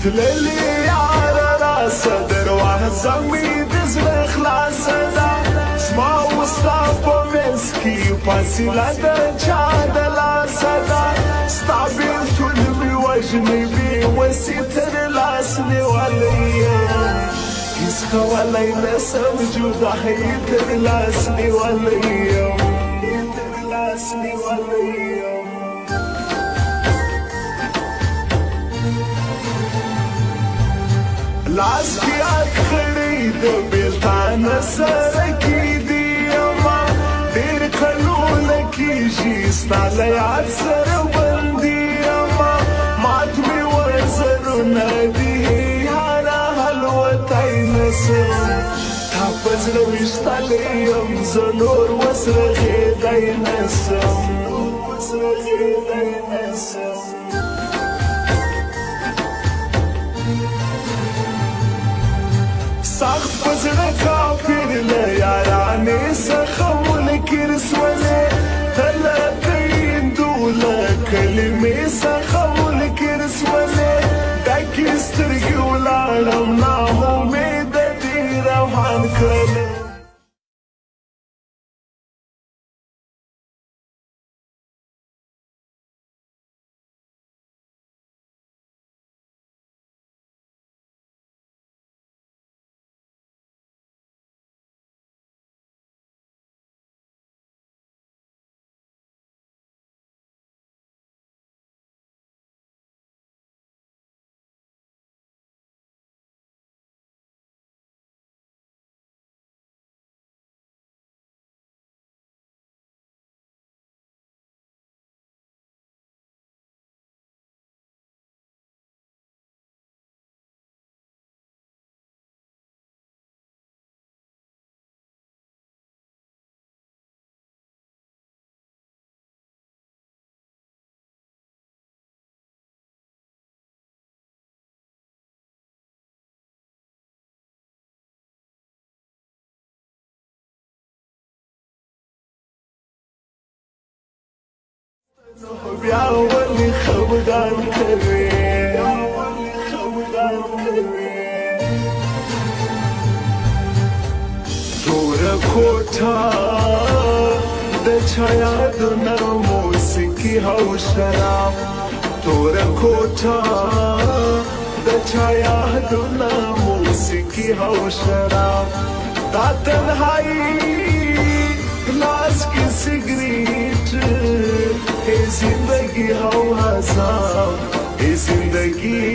تللي على راسه دروه زمي دزل خلاص دا اسمع وصطفى مسكي باسي لا درجة لا صدا استعبين تلمي وجني بي وسيتر لاسني وليا يسخى ولا ينسم جوده يتر لاسني وليا يتر لاسني وليا لاسكي اخريد بيلتانا سركي ديما دير خلولك يجي استعلي عالسر بنديما معتمي وزر نادي هانا هلوتاي نسم تحفز لو يشتغل يوم زنور وسرغي داي نسم وسرغي داي نسم سخت بزر كافر لياراني سخم الكرس ولي ثلاثين دولة كلمة سخم الكرس ولي داك يسترقي والعالم ناهو ميدا ديرا وحان كلم يا ولي خبدان كريم يا ولي خبدان كريم دورا كوتا دچايا دنر موسيقي هاو شراب دورا كوتا دچايا دنر موسيقي هاو شراب دا تنهاي گلاس کی سگریٹ اے زندگی ہو ہزار اے زندگی